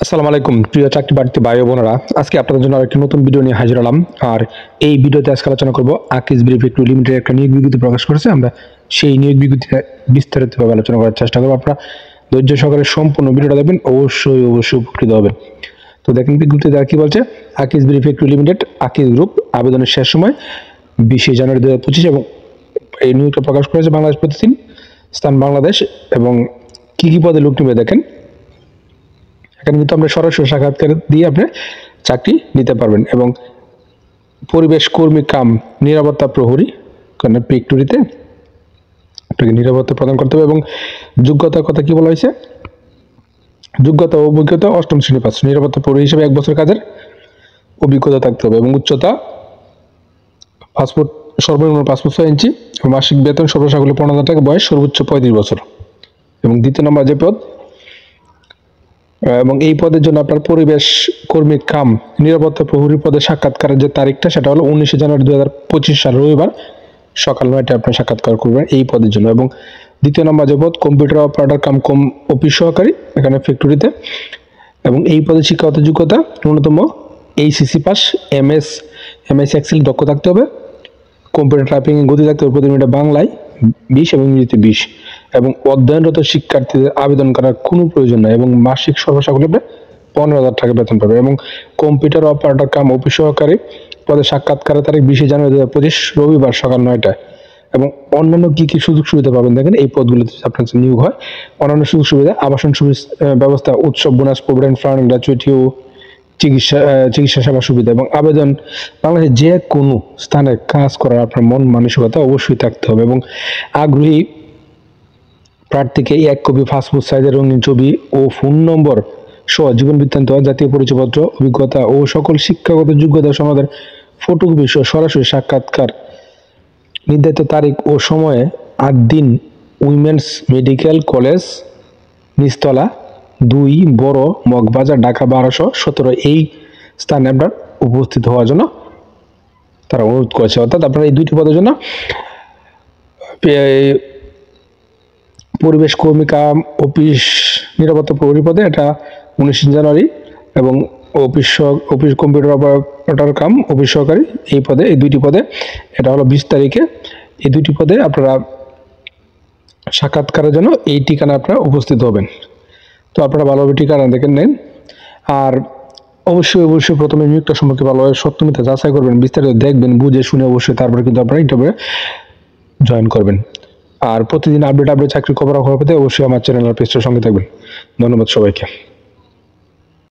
আসসালামু আলাইকুম প্রিয় চাকরি প্রার্থী ভাই ও বোনেরা, আজকে আপনাদের জন্য আরেকটি নতুন ভিডিও নিয়ে হাজির হলাম। আর এই ভিডিওতে আজকে আলোচনা করব আকিজ ব্রিফ ফ্যাক্টরি লিমিটেড একটা নিয়োগ বিজ্ঞপ্তি প্রকাশ করেছে। আমরা সেই নিয়োগ বিজ্ঞপ্তিতে বিস্তারিতভাবে আলোচনা করার চেষ্টা করব। আপনারা ধৈর্য সহকারে সম্পূর্ণ ভিডিওটা দেখবেন, অবশ্যই উপকৃত হবেন। তো দেখেন বিজ্ঞপ্তিতে আর কি বলছে। Akij brief factory limited Akij group, আবেদনের শেষ সময় 20 জানুয়ারি 2025 এবং এই নিয়োগটা প্রকাশ করেছে বাংলাদেশ প্রতিদিন, স্থান বাংলাদেশ। এবং কি কি পদে লোক নেবে দেখেন, এখানে কিন্তু আমরা সরাসরি সাক্ষাৎকার দিয়ে আপনি চাকরি নিতে পারবেন। এবং পরিবেশ কর্মী কাম নিরাপত্তা প্রহরী ফ্যাক্টরিতে আপনাকে নিরাপত্তা প্রদান করতে হবে। এবং যোগ্যতার কথা কি বলা হয়েছে, যোগ্যতা ও অভিজ্ঞতা 8ম শ্রেণী পাস, নিরাপত্তা প্রহরী হিসেবে 1 বছর কাজের অভিজ্ঞতা থাকতে হবে। এবং উচ্চতা পাসপোর্ট সর্বনিম্ন 5 ফুট 6 ইঞ্চি, মাসিক বেতন সর্বসাকুল্যে 15,000 টাকা, বয়স সর্বোচ্চ 35 বছর। এবং দ্বিতীয় নম্বর যে পদ, এবং এই পদের জন্য আপনার পরিবেশ কর্মী কাম নিরাপত্তা প্রহরী পদে সাক্ষাৎকারের যে তারিখটা সেটা হলো 19 জানুয়ারি 2025 সাল রবিবার সকাল 9টায় আপনি সাক্ষাৎকার করবেন এই পদের জন্য। এবং দ্বিতীয় নম্বর যে পদ, কম্পিউটার অপারেটর কাম অফিস সহকারী, এখানে ফ্যাক্টরিতে। এবং এই পদে শিক্ষাগত যোগ্যতা ন্যূনতম এইচএসসি পাস, এমএস এক্সেল দক্ষ থাকতে হবে, কম্পিউটার টাইপিং গতি থাকতে হবে প্রতি মিনিটে বাংলায় 20 এবং ইংরেজিতে 20। এবং অধ্যয়নরত শিক্ষার্থীদের আবেদন করার কোনো প্রয়োজন নাই। এবং মাসিক সর্বসাকুল্যে 15,000 টাকা বেতন পাবে। এবং কম্পিউটার অপারেটর কাম অফিস সহকারী পদে সাক্ষাৎকারের তারিখ 20 জানুয়ারি 2025 রবিবার সকাল 9টায়। এবং অন্যান্য কি কি সুযোগ সুবিধা পাবেন দেখেন এই পদগুলোতে আপনার নিয়োগ হয়। অন্যান্য সুযোগ সুবিধা, আবাসন ব্যবস্থা, উৎসব বোনাস, প্রভিডেন্ট ফান্ড, গ্র্যাচুইটি ও চিকিৎসা সেবা সুবিধা। এবং আবেদন বাংলাদেশের যে কোনো স্থানে কাজ করার আপনার মন মানসিকতা অবশ্যই থাকতে হবে। এবং আগ্রহী প্রার্থীকে 1 কপি পাসপোর্ট সাইজের রঙিন ছবি ও ফোন নম্বর সহ জীবন বৃত্তান্ত, জাতীয় পরিচয়পত্র, অভিজ্ঞতা ও সকল শিক্ষাগত যোগ্যতা সনদের ফটোকপি সহ সরাসরি সাক্ষাৎকার নির্ধারিত তারিখ ও সময়ে 8 দিন উইমেন্স মেডিকেল কলেজ, নিচতলা 2 বড় মগবাজার, ঢাকা 1217 এই স্থানে আপনার উপস্থিত হওয়ার জন্য তারা অনুরোধ করেছে। অর্থাৎ আপনারা এই 2টি পদের জন্য পরিবেশ কর্মী কাম অফিস নিরাপত্তা প্রহরী পদে এটা 19 জানুয়ারি, এবং অফিস কম্পিউটার অপারেটর কাম অফিস সহকারী এই পদে, এই 2টি পদে এটা হলো 20 তারিখে। এই 2টি পদে আপনারা সাক্ষাৎকারের জন্য এই ঠিকানা আপনারা উপস্থিত হবেন। তো আপনারা ভালোভাবে ঠিকানা দেখে নেন। আর অবশ্যই প্রথমে নিয়োগটা সম্পর্কে ভালোভাবে সত্য মিথ্যা যাচাই করবেন, বিস্তারিত দেখবেন, বুঝে শুনে অবশ্যই তারপরে কিন্তু আপনারা ইন্টারভিউ জয়েন করবেন। আর প্রতিদিন আপডেট চাকরির খবর পেতে অবশ্যই আমার চ্যানেল আর পেজটার সঙ্গে থাকবেন। ধন্যবাদ সবাইকে।